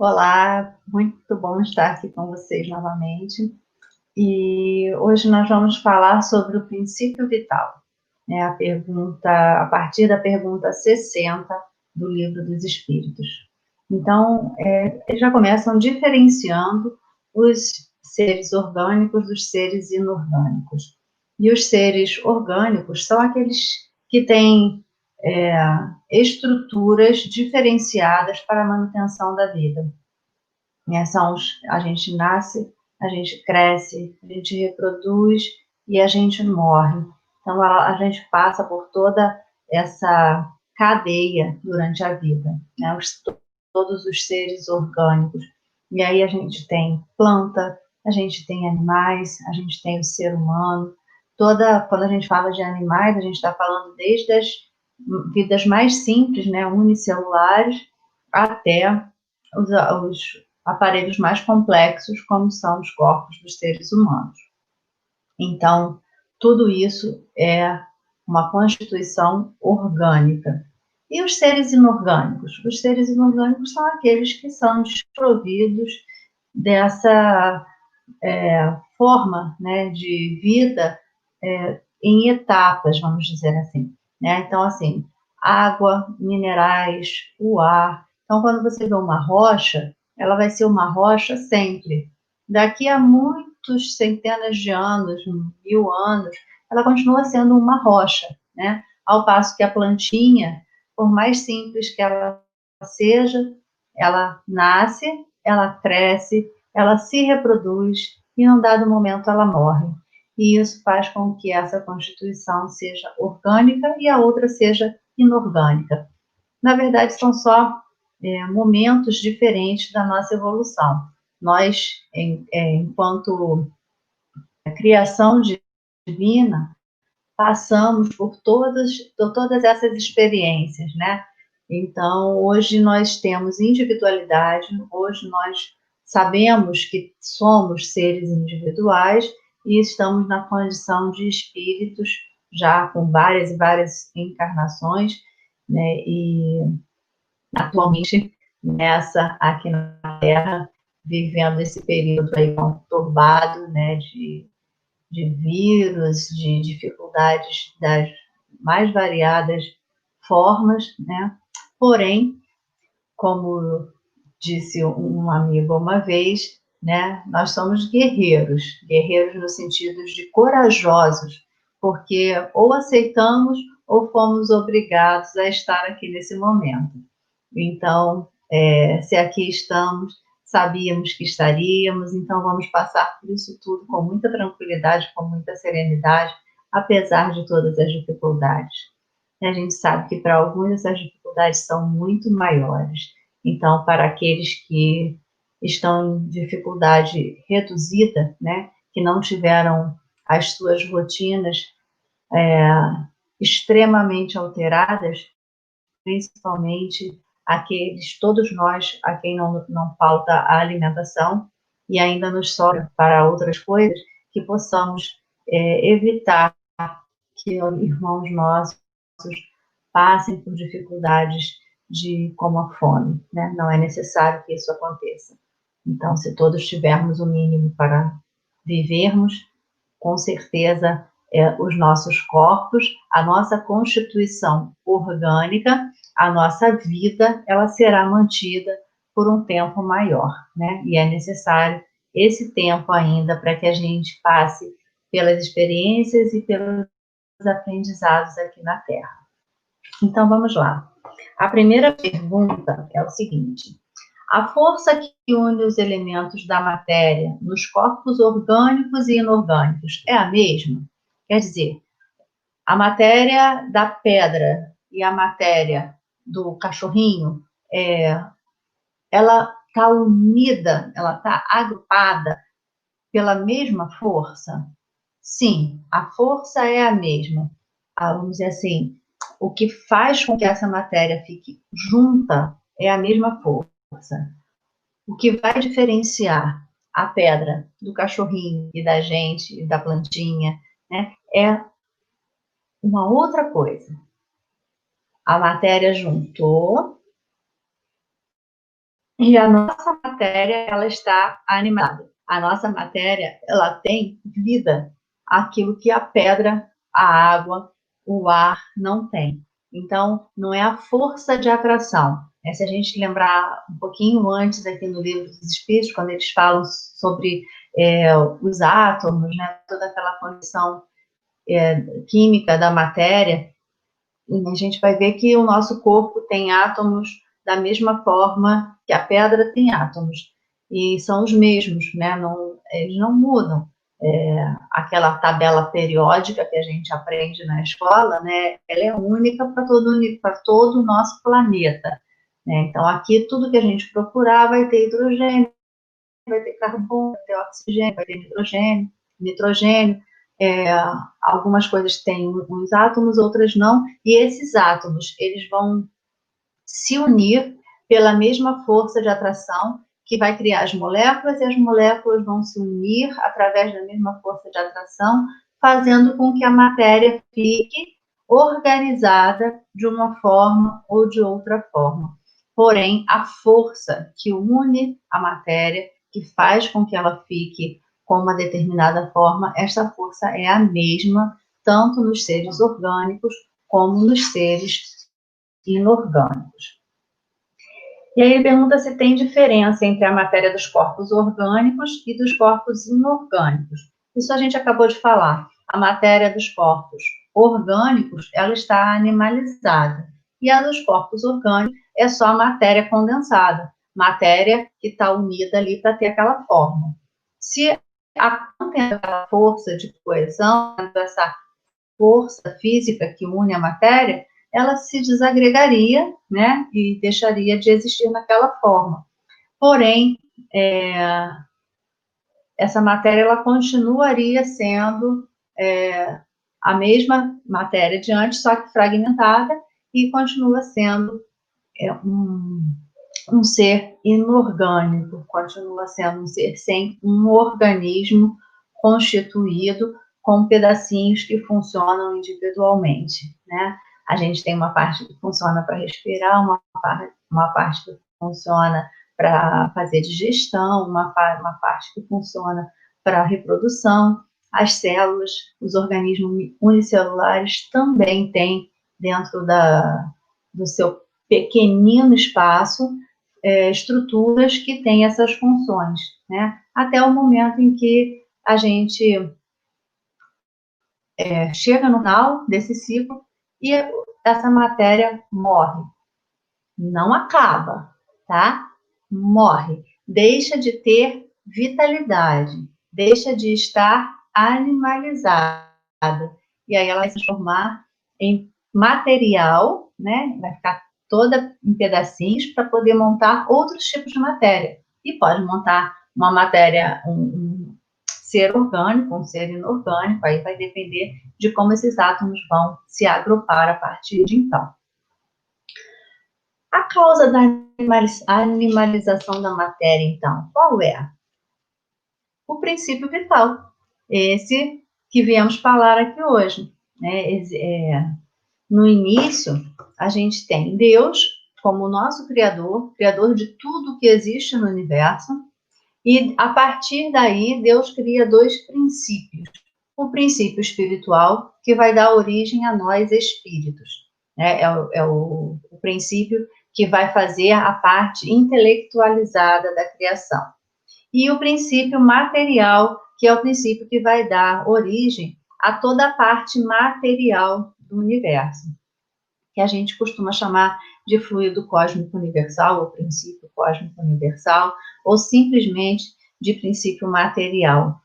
Olá, muito bom estar aqui com vocês novamente. E hoje nós vamos falar sobre o princípio vital, né? A partir da pergunta 60 do Livro dos Espíritos. Então, eles já começam diferenciando os seres orgânicos dos seres inorgânicos. E os seres orgânicos são aqueles que têm é, estruturas diferenciadas para a manutenção da vida, né? A gente nasce, a gente cresce, a gente reproduz e a gente morre. Então, a gente passa por toda essa cadeia durante a vida, né? Todos os seres orgânicos. E aí a gente tem planta, a gente tem animais, a gente tem o ser humano. Quando a gente fala de animais, a gente está falando desde as vidas mais simples, né, unicelulares, até os aparelhos mais complexos, como são os corpos dos seres humanos. Então, tudo isso é uma constituição orgânica. E os seres inorgânicos? Os seres inorgânicos são aqueles que são desprovidos dessa forma, né, de vida em etapas, vamos dizer assim, né? Então, assim, água, minerais, o ar. Então, quando você vê uma rocha, ela vai ser uma rocha sempre. Daqui a muitos centenas de anos, 1000 anos, ela continua sendo uma rocha, né? Ao passo que a plantinha, por mais simples que ela seja, ela nasce, ela cresce, ela se reproduz e, num dado momento, ela morre. E isso faz com que essa constituição seja orgânica e a outra seja inorgânica. Na verdade, são só momentos diferentes da nossa evolução. Nós, enquanto criação divina, passamos por todas essas experiências, né? Então, hoje nós temos individualidade, hoje nós sabemos que somos seres individuais e estamos na condição de espíritos, já com várias e várias encarnações, né? E atualmente nessa aqui na Terra, vivendo esse período aí conturbado, né? De vírus, de dificuldades das mais variadas formas, né? Porém, como disse um amigo uma vez, né? Nós somos guerreiros, guerreiros no sentido de corajosos, porque ou aceitamos ou fomos obrigados a estar aqui nesse momento. Então, se aqui estamos, sabíamos que estaríamos, então vamos passar por isso tudo com muita tranquilidade, com muita serenidade, apesar de todas as dificuldades. E a gente sabe que para alguns essas dificuldades são muito maiores. Então, para aqueles que estão em dificuldade reduzida, né, que não tiveram as suas rotinas extremamente alteradas, principalmente todos nós, a quem não falta a alimentação e ainda nos sobra para outras coisas, que possamos evitar que irmãos nossos passem por dificuldades como a fome, né? Não é necessário que isso aconteça. Então, se todos tivermos o mínimo para vivermos, com certeza os nossos corpos, a nossa constituição orgânica, a nossa vida, ela será mantida por um tempo maior, né? E é necessário esse tempo ainda para que a gente passe pelas experiências e pelos aprendizados aqui na Terra. Então, vamos lá. A primeira pergunta é o seguinte: a força que une os elementos da matéria nos corpos orgânicos e inorgânicos é a mesma? Quer dizer, a matéria da pedra e a matéria do cachorrinho, ela está unida, ela está agrupada pela mesma força? Sim, a força é a mesma. Vamos dizer assim, o que faz com que essa matéria fique junta é a mesma força. O que vai diferenciar a pedra do cachorrinho e da gente e da plantinha, né, é uma outra coisa. A matéria juntou E a nossa matéria, ela está animada. A nossa matéria, ela tem vida, aquilo que a pedra, a água, o ar não tem. Então, não é a força de atração. Se a gente lembrar um pouquinho antes aqui no Livro dos Espíritos, quando eles falam sobre os átomos, né, toda aquela condição química da matéria, a gente vai ver que o nosso corpo tem átomos da mesma forma que a pedra tem átomos. E são os mesmos, né? Não, eles não mudam. Aquela tabela periódica que a gente aprende na escola, né? Ela é única para todo o nosso planeta. Né? Então, aqui, tudo que a gente procurar vai ter hidrogênio, vai ter carbono, vai ter oxigênio, vai ter nitrogênio. Algumas coisas têm uns átomos, outras não, e esses átomos, eles vão se unir pela mesma força de atração que vai criar as moléculas, e as moléculas vão se unir através da mesma força de atração, fazendo com que a matéria fique organizada de uma forma ou de outra forma. Porém, a força que une a matéria, que faz com que ela fique com uma determinada forma, esta força é a mesma, tanto nos seres orgânicos como nos seres inorgânicos. E aí ele pergunta se tem diferença entre a matéria dos corpos orgânicos e dos corpos inorgânicos. Isso a gente acabou de falar. A matéria dos corpos orgânicos, ela está animalizada. E a dos corpos orgânicos é só a matéria condensada. Matéria que está unida ali para ter aquela forma. Se aquela força de coesão, essa força física que une a matéria, ela se desagregaria, né, e deixaria de existir naquela forma. Porém, essa matéria, ela continuaria sendo a mesma matéria de antes, só que fragmentada, e continua sendo um ser inorgânico, continua sendo um ser sem um organismo constituído com pedacinhos que funcionam individualmente, né? A gente tem uma parte que funciona para respirar, uma parte que funciona para fazer digestão, uma parte que funciona para reprodução. As células, os organismos unicelulares também têm dentro do seu pequenino espaço estruturas que têm essas funções, né? Até o momento em que a gente chega no final desse ciclo e essa matéria morre. Não acaba, tá? Morre. Deixa de ter vitalidade, deixa de estar animalizada. E aí ela vai se transformar em material, né? Vai ficar toda em pedacinhos para poder montar outros tipos de matéria. E pode montar uma matéria, um ser orgânico, um ser inorgânico, aí vai depender de como esses átomos vão se agrupar a partir de então. A causa da animalização da matéria, então, qual é? O princípio vital, esse que viemos falar aqui hoje. Né? No início, a gente tem Deus como nosso Criador, Criador de tudo que existe no universo, e a partir daí, Deus cria dois princípios. O princípio espiritual, que vai dar origem a nós espíritos. Né? É o princípio que vai fazer a parte intelectualizada da criação. E o princípio material, que é o princípio que vai dar origem a toda a parte material do universo, que a gente costuma chamar de fluido cósmico universal, ou princípio cósmico universal, ou simplesmente de princípio material.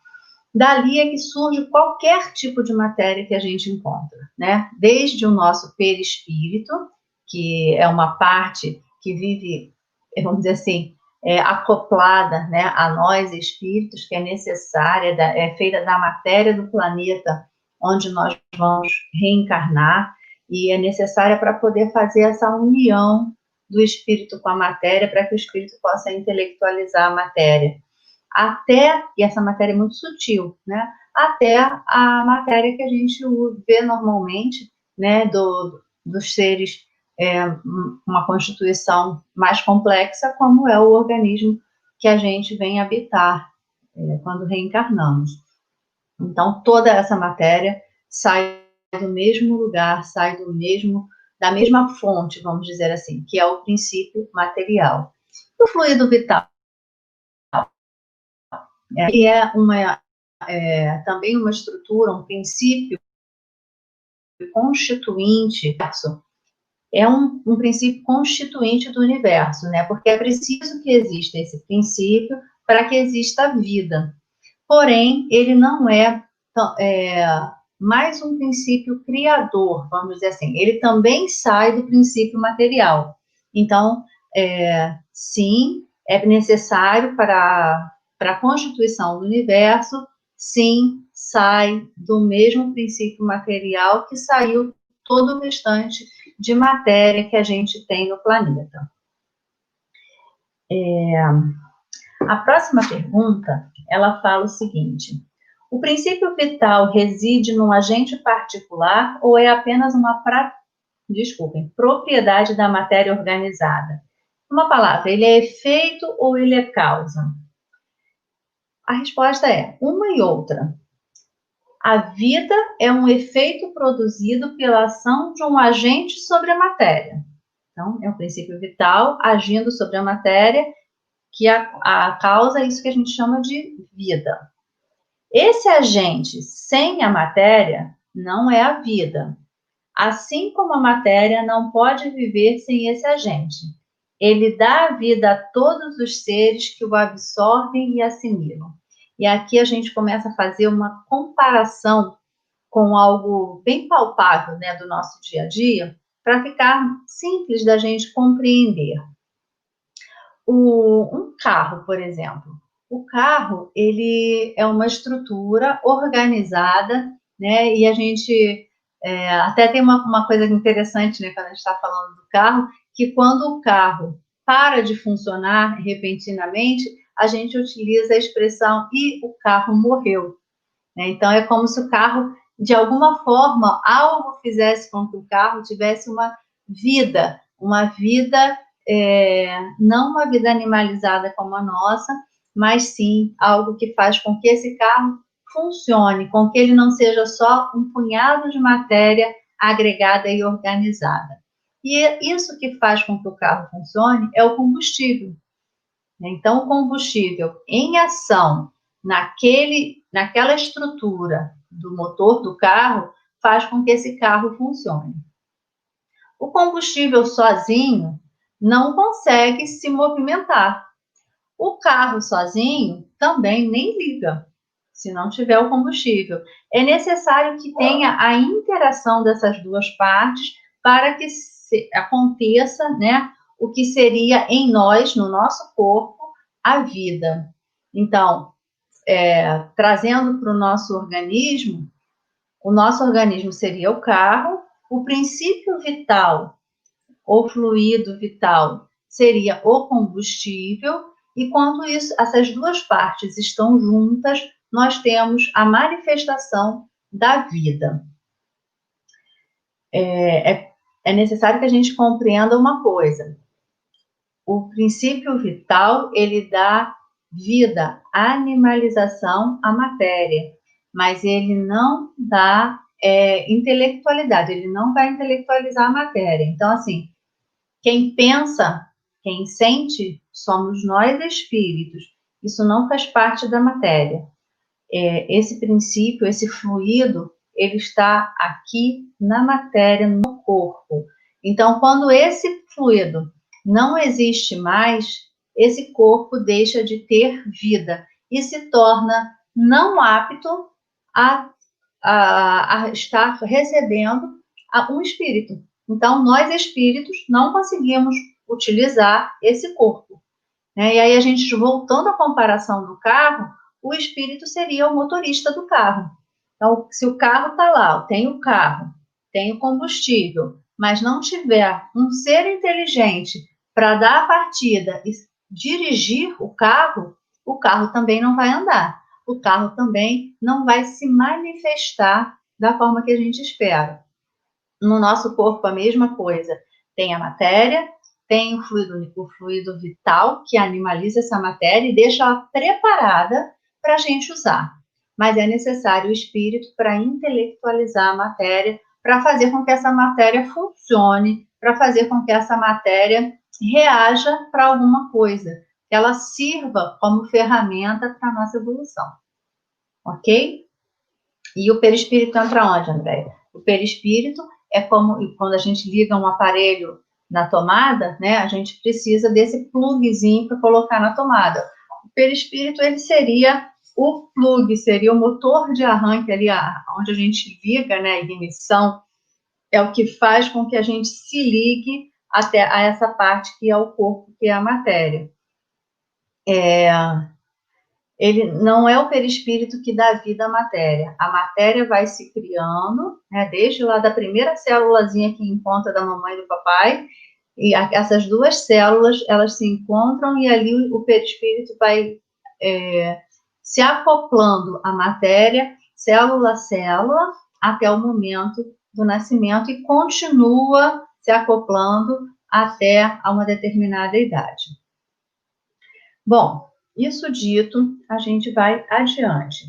Dali é que surge qualquer tipo de matéria que a gente encontra, né? Desde o nosso perispírito, que é uma parte que vive, vamos dizer assim, acoplada, né, a nós espíritos, que é necessária, é feita da matéria do planeta onde nós vamos reencarnar, e é necessária para poder fazer essa união do espírito com a matéria, para que o espírito possa intelectualizar a matéria. E essa matéria é muito sutil, né? Até a matéria que a gente vê normalmente, né, dos seres uma constituição mais complexa, como é o organismo que a gente vem habitar quando reencarnamos. Então, toda essa matéria sai do mesmo lugar, sai da mesma fonte, vamos dizer assim, que é o princípio material. O fluido vital ele também uma estrutura, um princípio constituinte, é um princípio constituinte do universo, né? Porque é preciso que exista esse princípio para que exista a vida. Porém, ele não mais um princípio criador, vamos dizer assim. Ele também sai do princípio material. Então, sim, é necessário para a constituição do universo, sim, sai do mesmo princípio material que saiu todo o restante de matéria que a gente tem no planeta. A próxima pergunta, ela fala o seguinte: o princípio vital reside num agente particular ou é apenas uma propriedade da matéria organizada? Uma palavra, ele é efeito ou ele é causa? A resposta é uma e outra. A vida é um efeito produzido pela ação de um agente sobre a matéria. Então, é um princípio vital agindo sobre a matéria, que a causa é isso que a gente chama de vida. Esse agente sem a matéria não é a vida. Assim como a matéria não pode viver sem esse agente. Ele dá vida a todos os seres que o absorvem e assimilam. E aqui a gente começa a fazer uma comparação com algo bem palpável, né, do nosso dia a dia, para ficar simples da gente compreender. Um carro, por exemplo. O carro, ele é uma estrutura organizada, né, e a gente até tem uma coisa interessante, né, quando a gente está falando do carro, que quando o carro para de funcionar repentinamente, a gente utiliza a expressão "e o carro morreu". Né? Então, é como se o carro, de alguma forma, algo fizesse com que o carro tivesse uma vida, não uma vida animalizada como a nossa, mas sim algo que faz com que esse carro funcione, com que ele não seja só um punhado de matéria agregada e organizada. E isso que faz com que o carro funcione é o combustível. Então, o combustível em ação naquela estrutura do motor do carro faz com que esse carro funcione. O combustível sozinho não consegue se movimentar. O carro sozinho também nem liga, se não tiver o combustível. É necessário que tenha a interação dessas duas partes para que aconteça, né, o que seria em nós, no nosso corpo, a vida. Então, trazendo para o nosso organismo seria o carro, o princípio vital, ou fluido vital, seria o combustível, e quando essas duas partes estão juntas, nós temos a manifestação da vida. É necessário que a gente compreenda uma coisa. O princípio vital, ele dá vida, animalização à matéria, mas ele não dá intelectualidade, ele não vai intelectualizar a matéria. Então, assim, quem pensa, quem sente, somos nós espíritos. Isso não faz parte da matéria. Esse princípio, esse fluido, ele está aqui na matéria, no corpo. Então, quando esse fluido não existe mais, esse corpo deixa de ter vida e se torna não apto a estar recebendo um espírito. Então, nós espíritos não conseguimos utilizar esse corpo. Né? E aí, a gente voltando à comparação do carro, o espírito seria o motorista do carro. Então, se o carro está lá, tem o carro, tem o combustível, mas não tiver um ser inteligente para dar a partida e dirigir o carro também não vai andar. O carro também não vai se manifestar da forma que a gente espera. No nosso corpo, a mesma coisa. Tem a matéria, tem o fluido vital, que animaliza essa matéria e deixa ela preparada para a gente usar. Mas é necessário o espírito para intelectualizar a matéria, para fazer com que essa matéria funcione, para fazer com que essa matéria reaja para alguma coisa, que ela sirva como ferramenta para a nossa evolução. Ok? E o perispírito entra onde, André? O perispírito é como quando a gente liga um aparelho na tomada, né? A gente precisa desse plugzinho para colocar na tomada. O perispírito, ele seria o plug, seria o motor de arranque ali, onde a gente liga, né? A ignição é o que faz com que a gente se ligue até a essa parte que é o corpo, que é a matéria. Ele não é o perispírito que dá vida à matéria. A matéria vai se criando, né, desde lá da primeira célulazinha que encontra da mamãe e do papai, e essas duas células, elas se encontram e ali o perispírito vai se acoplando à matéria, célula a célula, até o momento do nascimento e continua se acoplando até a uma determinada idade. Bom, isso dito, a gente vai adiante.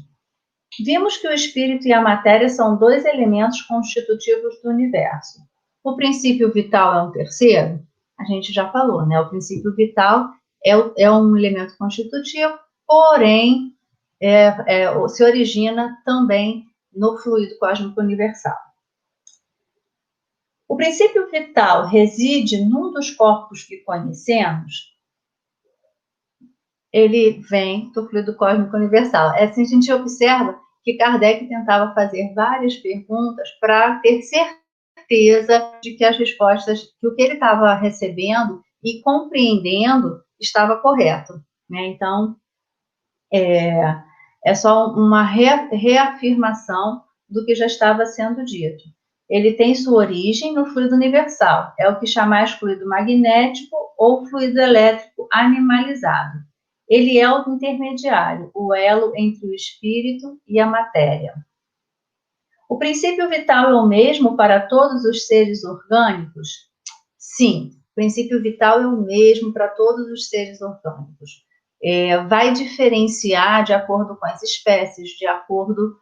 Vimos que o espírito e a matéria são dois elementos constitutivos do universo. O princípio vital é um terceiro? A gente já falou, né? O princípio vital é um elemento constitutivo, porém, se origina também no fluido cósmico universal. O princípio vital reside num dos corpos que conhecemos? Ele vem do fluido cósmico universal. É assim, a gente observa que Kardec tentava fazer várias perguntas para ter certeza de que as respostas, que o que ele estava recebendo e compreendendo estava correto, né? Então, é só uma reafirmação do que já estava sendo dito. Ele tem sua origem no fluido universal, é o que chamais fluido magnético ou fluido elétrico animalizado. Ele é o intermediário, o elo entre o espírito e a matéria. O princípio vital é o mesmo para todos os seres orgânicos? Sim, o princípio vital é o mesmo para todos os seres orgânicos. Vai diferenciar de acordo com as espécies, de acordo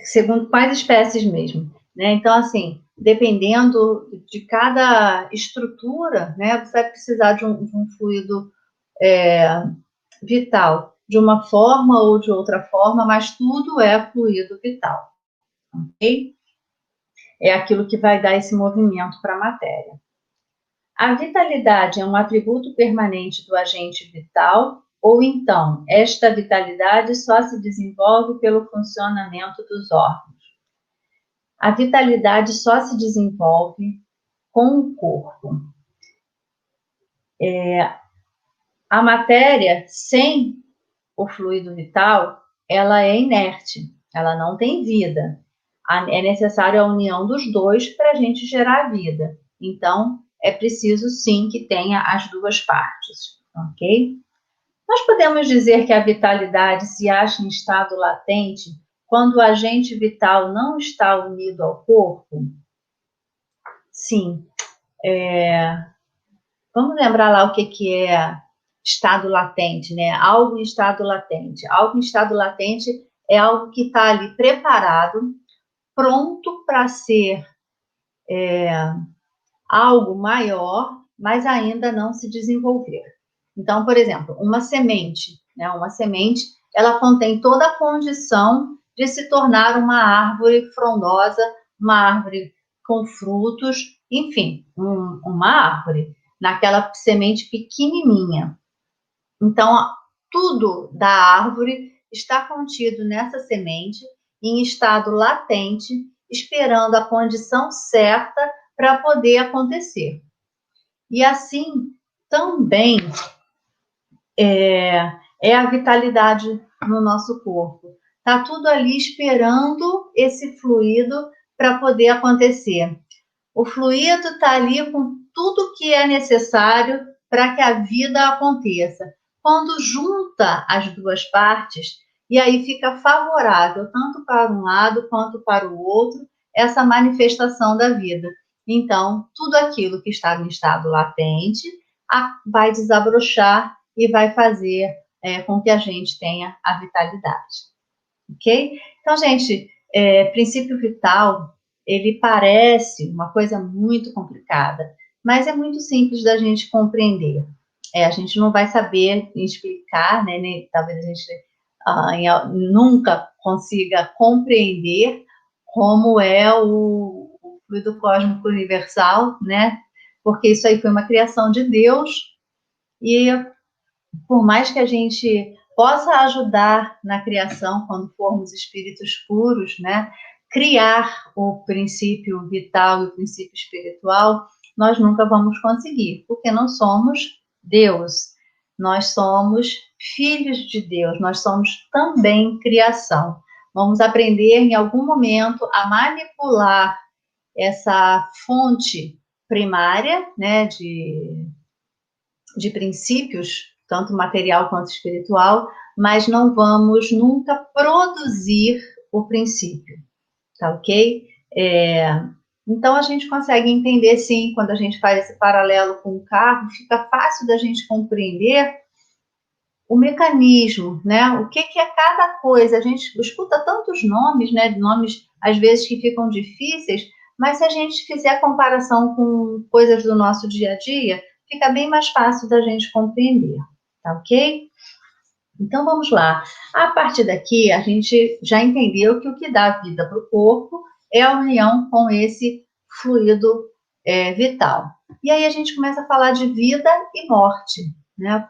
segundo quais espécies mesmo, né? Então, assim, dependendo de cada estrutura, né, você vai precisar de um fluido vital, de uma forma ou de outra forma, mas tudo é fluido vital, ok? É aquilo que vai dar esse movimento para a matéria. A vitalidade é um atributo permanente do agente vital, ou então, esta vitalidade só se desenvolve pelo funcionamento dos órgãos? A vitalidade só se desenvolve com o corpo. A matéria, sem o fluido vital, ela é inerte, ela não tem vida. É necessário a união dos dois para a gente gerar vida. Então, é preciso sim que tenha as duas partes, ok? Nós podemos dizer que a vitalidade se acha em estado latente quando o agente vital não está unido ao corpo? Sim. Vamos lembrar lá o que é estado latente, né? Algo em estado latente. Algo em estado latente é algo que está ali preparado, pronto para ser algo maior, mas ainda não se desenvolver. Então, por exemplo, uma semente, né? Uma semente, ela contém toda a condição de se tornar uma árvore frondosa, uma árvore com frutos, enfim, uma árvore, naquela semente pequenininha. Então, tudo da árvore está contido nessa semente, em estado latente, esperando a condição certa para poder acontecer. E assim, também é a vitalidade no nosso corpo. Está tudo ali esperando esse fluido para poder acontecer. O fluido está ali com tudo que é necessário para que a vida aconteça. Quando junta as duas partes, e aí fica favorável tanto para um lado quanto para o outro, essa manifestação da vida. Então, tudo aquilo que está no estado latente vai desabrochar e vai fazer com que a gente tenha a vitalidade. Ok? Então, gente, princípio vital, ele parece uma coisa muito complicada, mas é muito simples da gente compreender. A gente não vai saber explicar, né? Nem, talvez a gente nunca consiga compreender como é o fluido cósmico universal, né? Porque isso aí foi uma criação de Deus e por mais que a gente possa ajudar na criação quando formos espíritos puros, né? Criar o princípio vital e o princípio espiritual, nós nunca vamos conseguir, porque não somos Deus. Nós somos filhos de Deus, nós somos também criação. Vamos aprender em algum momento a manipular essa fonte primária, né, de princípios, tanto material quanto espiritual, mas não vamos nunca produzir o princípio, tá ok? Então a gente consegue entender, sim, quando a gente faz esse paralelo com o carro, fica fácil da gente compreender o mecanismo, né? O que é cada coisa. A gente escuta tantos nomes, né? Nomes, às vezes, que ficam difíceis, mas se a gente fizer a comparação com coisas do nosso dia a dia, fica bem mais fácil da gente compreender, tá ok? Então, vamos lá. A partir daqui, a gente já entendeu que o que dá vida para o corpo é a união com esse fluido vital. E aí a gente começa a falar de vida e morte, né?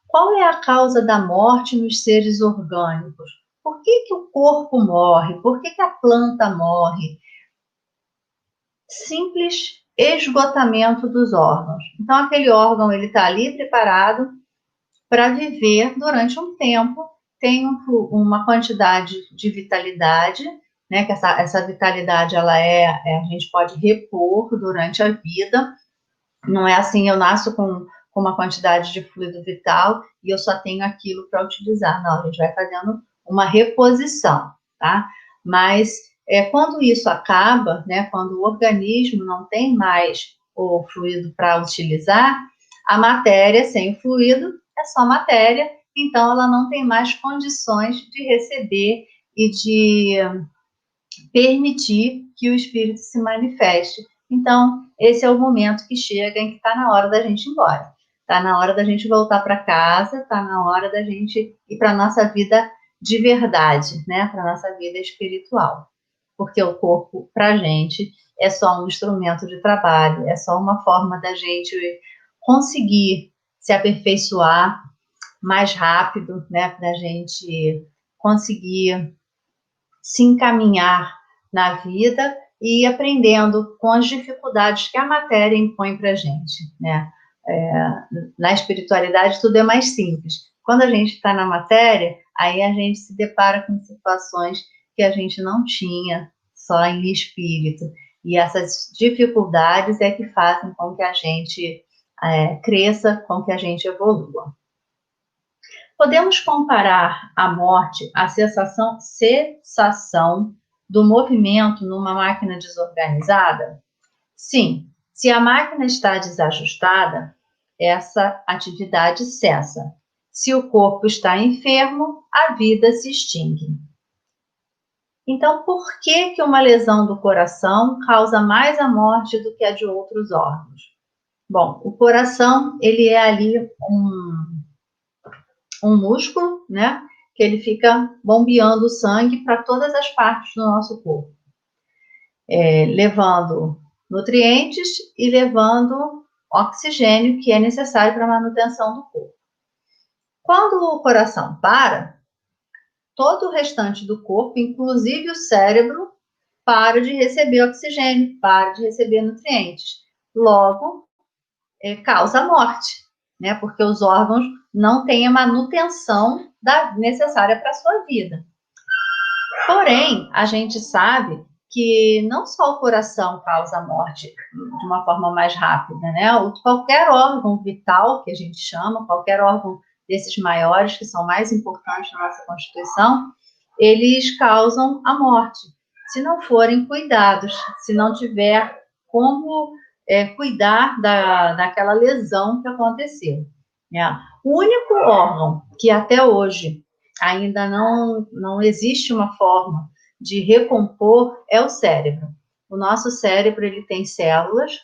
Qual é a causa da morte nos seres orgânicos? Por que o corpo morre? Por que a planta morre? Simples esgotamento dos órgãos. Então, aquele órgão ele está ali preparado para viver durante um tempo, tem uma quantidade de vitalidade, né? Que essa vitalidade a gente pode repor durante a vida. Não é assim, eu nasço com uma quantidade de fluido vital e eu só tenho aquilo para utilizar. Não, a gente vai fazendo uma reposição, tá? Mas quando isso acaba, né, quando o organismo não tem mais o fluido para utilizar, a matéria sem o fluido é só matéria, então ela não tem mais condições de receber e de permitir que o espírito se manifeste. Então, esse é o momento que chega em que está na hora da gente ir embora. Está na hora da gente voltar para casa, está na hora da gente ir para a nossa vida de verdade, né? Para a nossa vida espiritual. Porque o corpo, para a gente, é só um instrumento de trabalho, é só uma forma da gente conseguir se aperfeiçoar mais rápido, né? Para a gente conseguir se encaminhar na vida e ir aprendendo com as dificuldades que a matéria impõe para a gente, né? Na espiritualidade tudo é mais simples. Quando a gente está na matéria, aí a gente se depara com situações que a gente não tinha só em espírito. E essas dificuldades é que fazem com que a gente cresça, com que a gente evolua. Podemos comparar a morte à cessação do movimento numa máquina desorganizada? Sim, se a máquina está desajustada, essa atividade cessa. Se o corpo está enfermo, a vida se extingue. Então, por que uma lesão do coração causa mais a morte do que a de outros órgãos? Bom, o coração, ele é ali um músculo, né? Que ele fica bombeando o sangue para todas as partes do nosso corpo, levando nutrientes e levando oxigênio, que é necessário para a manutenção do corpo. Quando o coração para, todo o restante do corpo, inclusive o cérebro, para de receber oxigênio, para de receber nutrientes. Logo, causa morte, né? Porque os órgãos não têm a manutenção necessária para a sua vida. Porém, a gente sabe que não só o coração causa morte de uma forma mais rápida, né? Qualquer órgão vital, que a gente chama, qualquer órgão desses maiores, que são mais importantes na nossa Constituição, eles causam a morte. se não forem cuidados, se não tiver como cuidar daquela lesão que aconteceu. Né? O único órgão que até hoje ainda não existe uma forma de recompor é o cérebro. O nosso cérebro, ele tem células,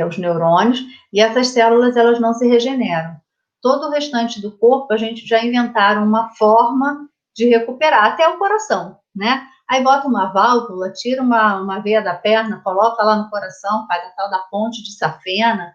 os neurônios, e essas células, elas não se regeneram. Todo o restante do corpo, a gente já inventaram uma forma de recuperar, até o coração, né? Aí bota uma válvula, tira uma veia da perna, coloca lá no coração, faz a tal da ponte de safena,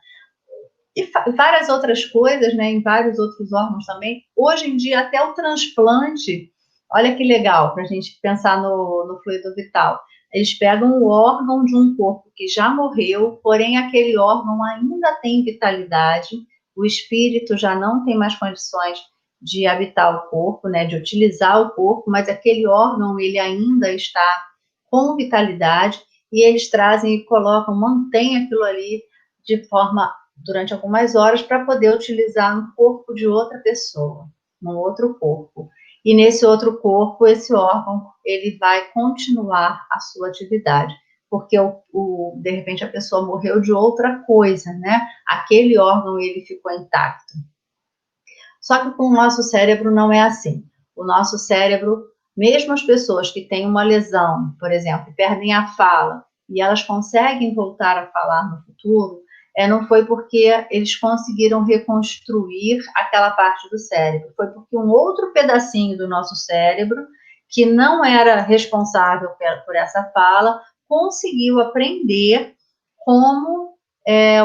e várias outras coisas, né, em vários outros órgãos também. Hoje em dia, até o transplante, olha que legal para a gente pensar no fluido vital. Eles pegam o órgão de um corpo que já morreu, porém aquele órgão ainda tem vitalidade, o espírito já não tem mais condições de habitar o corpo, né, de utilizar o corpo, mas aquele órgão ele ainda está com vitalidade, e eles trazem e colocam, mantém aquilo ali de forma durante algumas horas para poder utilizar no corpo de outra pessoa, num outro corpo. E nesse outro corpo, esse órgão, ele vai continuar a sua atividade, porque de repente a pessoa morreu de outra coisa, né? Aquele órgão, ele ficou intacto. Só que com o nosso cérebro não é assim. O nosso cérebro, mesmo as pessoas que têm uma lesão, por exemplo, perdem a fala, e elas conseguem voltar a falar no futuro, não foi porque eles conseguiram reconstruir aquela parte do cérebro, foi porque um outro pedacinho do nosso cérebro, que não era responsável por essa fala, conseguiu aprender como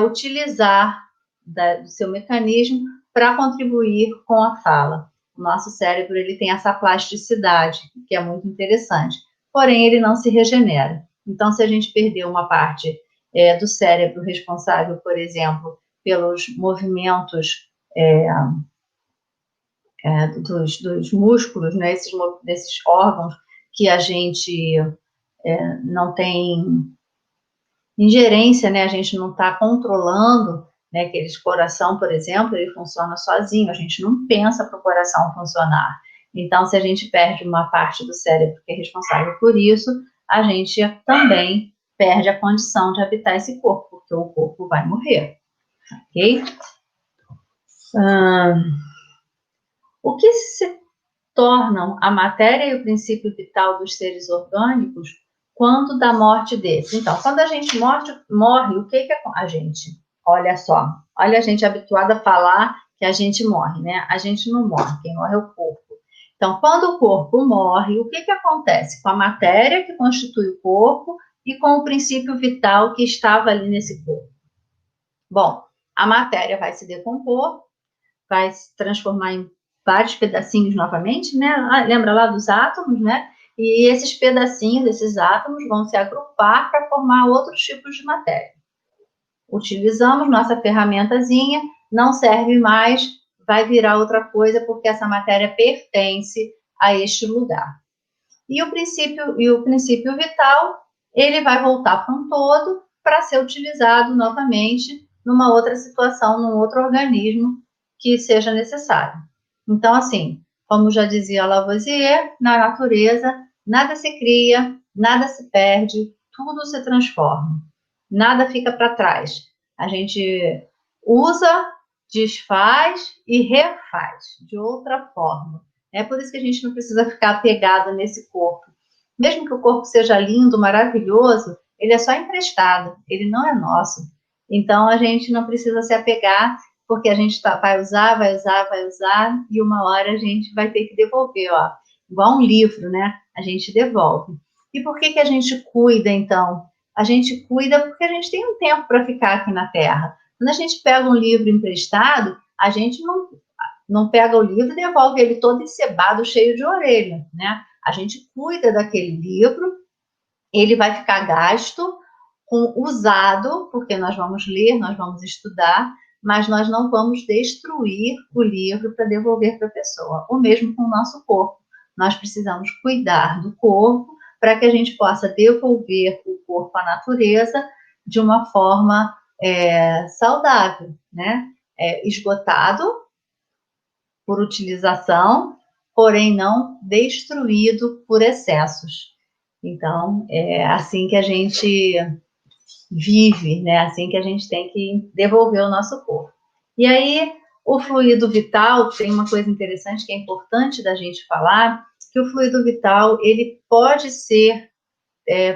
utilizar do seu mecanismo para contribuir com a fala. O nosso cérebro, ele tem essa plasticidade, que é muito interessante, porém ele não se regenera. Então, se a gente perder uma parte do cérebro responsável, por exemplo, pelos movimentos dos músculos, né, desses órgãos que a gente não tem ingerência, né, a gente não está controlando, né, aquele coração, por exemplo, ele funciona sozinho, a gente não pensa para o coração funcionar. Então, se a gente perde uma parte do cérebro que é responsável por isso, a gente também perde a condição de habitar esse corpo, porque o corpo vai morrer, ok? O que se tornam a matéria e o princípio vital dos seres orgânicos quando da morte deles? Então, quando a gente morre, o que a gente? Olha só, olha a gente habituada a falar que a gente morre, né? A gente não morre, quem morre é o corpo. Então, quando o corpo morre, o que acontece com a matéria que constitui o corpo e com o princípio vital que estava ali nesse corpo? Bom, a matéria vai se decompor, vai se transformar em vários pedacinhos novamente, né? Lembra lá dos átomos, né? E esses pedacinhos, esses átomos, vão se agrupar para formar outros tipos de matéria. Utilizamos nossa ferramentazinha, não serve mais, vai virar outra coisa, porque essa matéria pertence a este lugar. E o princípio vital, ele vai voltar para um todo para ser utilizado novamente numa outra situação, num outro organismo que seja necessário. Então, assim, como já dizia Lavoisier, na natureza, nada se cria, nada se perde, tudo se transforma. Nada fica para trás. A gente usa, desfaz e refaz de outra forma. É por isso que a gente não precisa ficar apegado nesse corpo. Mesmo que o corpo seja lindo, maravilhoso, ele é só emprestado, ele não é nosso. Então, a gente não precisa se apegar, porque a gente vai usar, e uma hora a gente vai ter que devolver, ó. Igual um livro, né? A gente devolve. E por que a gente cuida, então? A gente cuida porque a gente tem um tempo para ficar aqui na Terra. Quando a gente pega um livro emprestado, a gente não pega o livro e devolve ele todo encebado, cheio de orelha, né? A gente cuida daquele livro, ele vai ficar gasto, usado, porque nós vamos ler, nós vamos estudar, mas nós não vamos destruir o livro para devolver para a pessoa. O mesmo com o nosso corpo. Nós precisamos cuidar do corpo para que a gente possa devolver o corpo à natureza de uma forma saudável, né? Esgotado por utilização, porém não destruído por excessos. Então, é assim que a gente vive, né? Assim que a gente tem que devolver o nosso corpo. E aí, o fluido vital, tem uma coisa interessante que é importante da gente falar, que o fluido vital, ele pode ser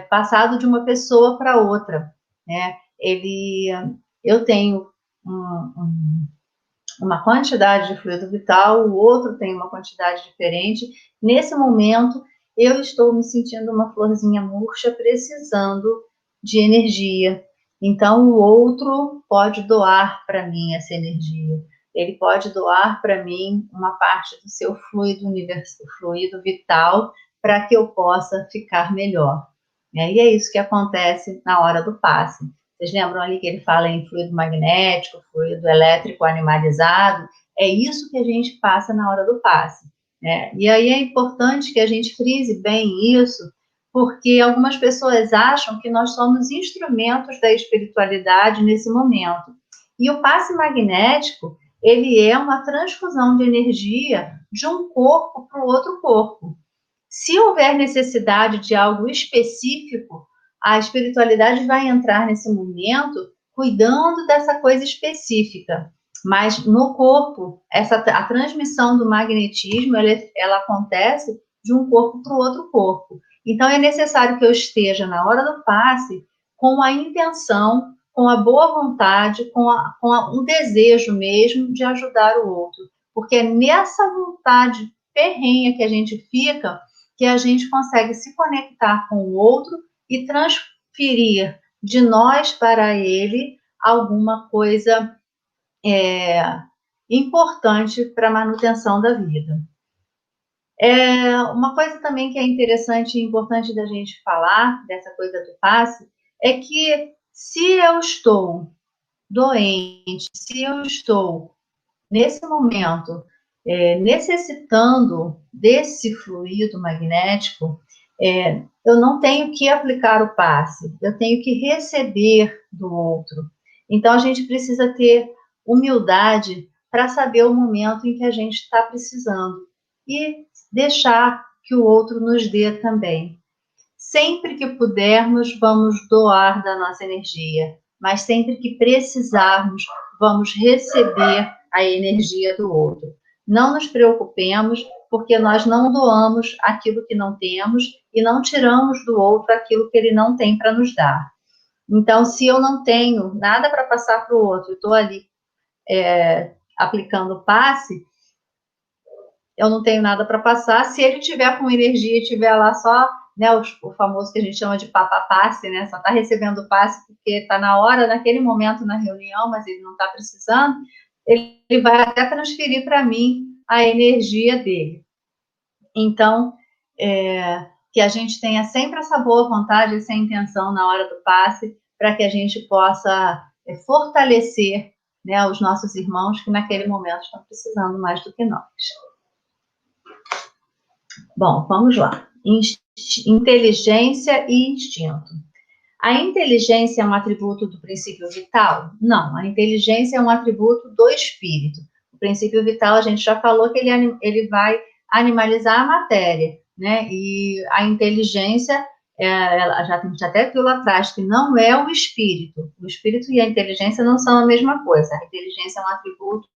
passado de uma pessoa para outra, né? Eu tenho uma quantidade de fluido vital, o outro tem uma quantidade diferente. Nesse momento, eu estou me sentindo uma florzinha murcha, precisando de energia. Então, o outro pode doar para mim essa energia. Ele pode doar para mim uma parte do seu fluido vital, para que eu possa ficar melhor. E é isso que acontece na hora do passe. Vocês lembram ali que ele fala em fluido magnético, fluido elétrico animalizado? É isso que a gente passa na hora do passe, né? E aí é importante que a gente frise bem isso, porque algumas pessoas acham que nós somos instrumentos da espiritualidade nesse momento. E o passe magnético, ele é uma transfusão de energia de um corpo para o outro corpo. Se houver necessidade de algo específico, a espiritualidade vai entrar nesse momento cuidando dessa coisa específica. Mas no corpo, a transmissão do magnetismo, ela acontece de um corpo para o outro corpo. Então, é necessário que eu esteja na hora do passe com a intenção, com a boa vontade, um desejo mesmo de ajudar o outro. Porque é nessa vontade ferrenha que a gente fica, que a gente consegue se conectar com o outro e transferir de nós para ele alguma coisa importante para a manutenção da vida. Uma coisa também que é interessante e importante da gente falar, dessa coisa do passe, é que se eu estou doente, se eu estou, nesse momento, necessitando desse fluido magnético, eu não tenho que aplicar o passe, eu tenho que receber do outro. Então, a gente precisa ter humildade para saber o momento em que a gente está precisando e deixar que o outro nos dê também. Sempre que pudermos, vamos doar da nossa energia, mas sempre que precisarmos, vamos receber a energia do outro. Não nos preocupemos, porque nós não doamos aquilo que não temos e não tiramos do outro aquilo que ele não tem para nos dar. Então, se eu não tenho nada para passar para o outro, estou ali aplicando passe, eu não tenho nada para passar. Se ele tiver com energia e tiver lá só, né, o famoso que a gente chama de passe, né, só está recebendo passe porque está na hora, naquele momento na reunião, mas ele não está precisando, ele vai até transferir para mim a energia dele. Então, que a gente tenha sempre essa boa vontade, essa intenção na hora do passe, para que a gente possa fortalecer, né, os nossos irmãos que naquele momento estão precisando mais do que nós. Bom, vamos lá. Inteligência e instinto. A inteligência é um atributo do princípio vital? Não, a inteligência é um atributo do espírito. O princípio vital, a gente já falou que ele vai animalizar a matéria, né? E a inteligência, a gente até viu lá atrás, que não é o espírito. O espírito e a inteligência não são a mesma coisa. A inteligência é um atributo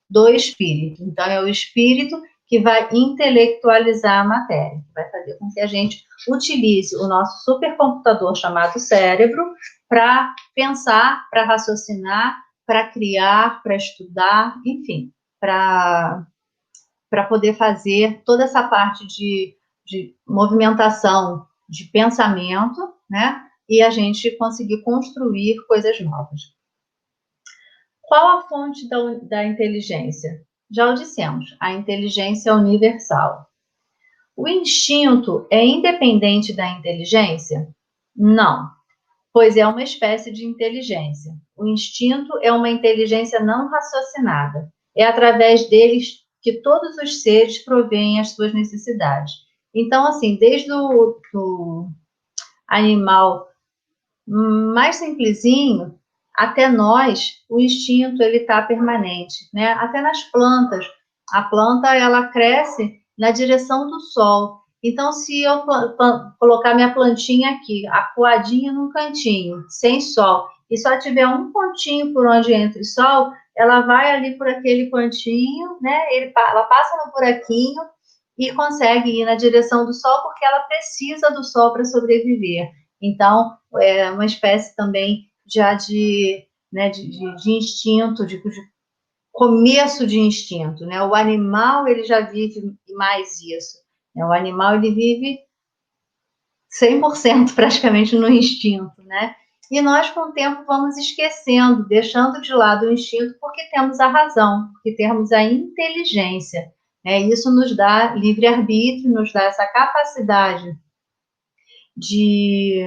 do espírito. Então, é o espírito que vai intelectualizar a matéria, que vai fazer com que a gente utilize o nosso supercomputador chamado cérebro para pensar, para raciocinar, para criar, para estudar, enfim, para poder fazer toda essa parte de movimentação de pensamento, né? E a gente conseguir construir coisas novas. Qual a fonte da inteligência? Já o dissemos, a inteligência é universal. O instinto é independente da inteligência? Não, pois é uma espécie de inteligência. O instinto é uma inteligência não raciocinada. É através deles que todos os seres provêm as suas necessidades. Então, assim, desde o animal mais simplesinho até nós, o instinto ele está permanente, né? Até nas plantas. A planta ela cresce na direção do sol. Então, se eu colocar minha plantinha aqui, acuadinha num cantinho, sem sol, e só tiver um pontinho por onde entra o sol, ela vai ali por aquele pontinho, né? Ela passa no buraquinho e consegue ir na direção do sol, porque ela precisa do sol para sobreviver. Então, é uma espécie também já né, de instinto, de começo de instinto, né? O animal, ele já vive mais isso, né? O animal, ele vive 100% praticamente no instinto, né? E nós, com o tempo, vamos esquecendo, deixando de lado o instinto, porque temos a razão, porque temos a inteligência, né? Isso nos dá livre-arbítrio, nos dá essa capacidade de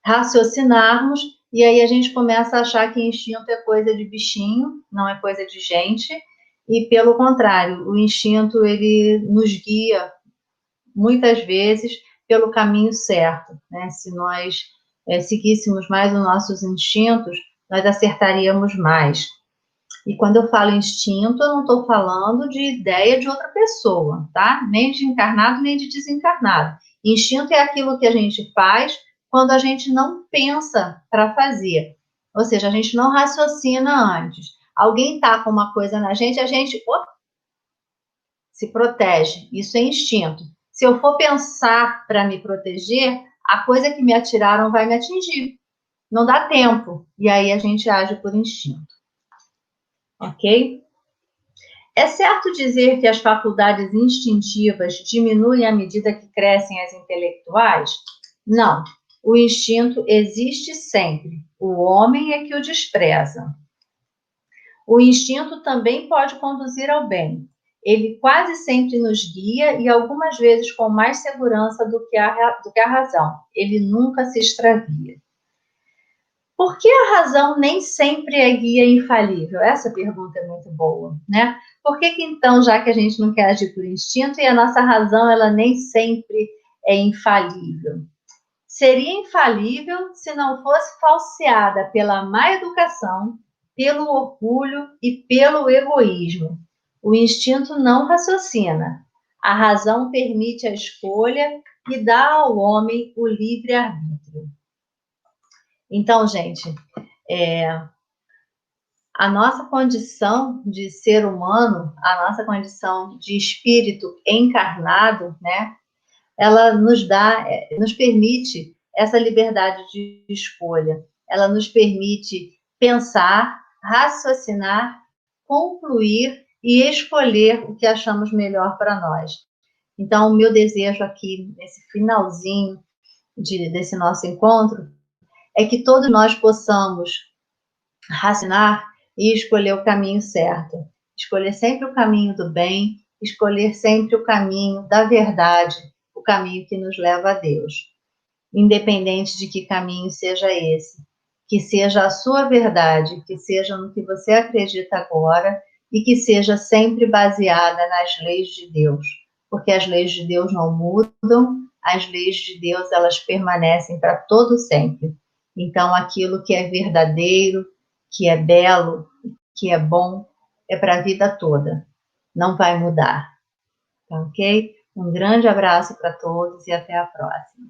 raciocinarmos, e aí a gente começa a achar que instinto é coisa de bichinho, não é coisa de gente, e pelo contrário, o instinto, ele nos guia muitas vezes pelo caminho certo, né? Se nós seguíssemos mais os nossos instintos, nós acertaríamos mais. E quando eu falo instinto, eu não estou falando de ideia de outra pessoa, tá? Nem de encarnado, nem de desencarnado. Instinto é aquilo que a gente faz quando a gente não pensa para fazer. Ou seja, a gente não raciocina antes. Alguém tá com uma coisa na gente, a gente se protege. Isso é instinto. Se eu for pensar para me proteger, a coisa que me atiraram vai me atingir. Não dá tempo. E aí a gente age por instinto. Ok? É certo dizer que as faculdades instintivas diminuem à medida que crescem as intelectuais? Não. O instinto existe sempre. O homem é que o despreza. O instinto também pode conduzir ao bem. Ele quase sempre nos guia e algumas vezes com mais segurança do que a razão. Ele nunca se extravia. Por que a razão nem sempre é guia infalível? Essa pergunta é muito boa, né? Por que então, já que a gente não quer agir por instinto e a nossa razão, ela nem sempre é infalível? Seria infalível se não fosse falseada pela má educação, pelo orgulho e pelo egoísmo. O instinto não raciocina. A razão permite a escolha e dá ao homem o livre-arbítrio. Então, gente, a nossa condição de ser humano, a nossa condição de espírito encarnado, né? Ela nos permite essa liberdade de escolha. Ela nos permite pensar, raciocinar, concluir e escolher o que achamos melhor para nós. Então, o meu desejo aqui, nesse finalzinho desse nosso encontro, é que todos nós possamos raciocinar e escolher o caminho certo. Escolher sempre o caminho do bem, escolher sempre o caminho da verdade, o caminho que nos leva a Deus. Independente de que caminho seja esse. Que seja a sua verdade, que seja no que você acredita agora e que seja sempre baseada nas leis de Deus. Porque as leis de Deus não mudam, as leis de Deus, elas permanecem para todo sempre. Então, aquilo que é verdadeiro, que é belo, que é bom, é para a vida toda. Não vai mudar. Tá ok? Um grande abraço para todos e até a próxima.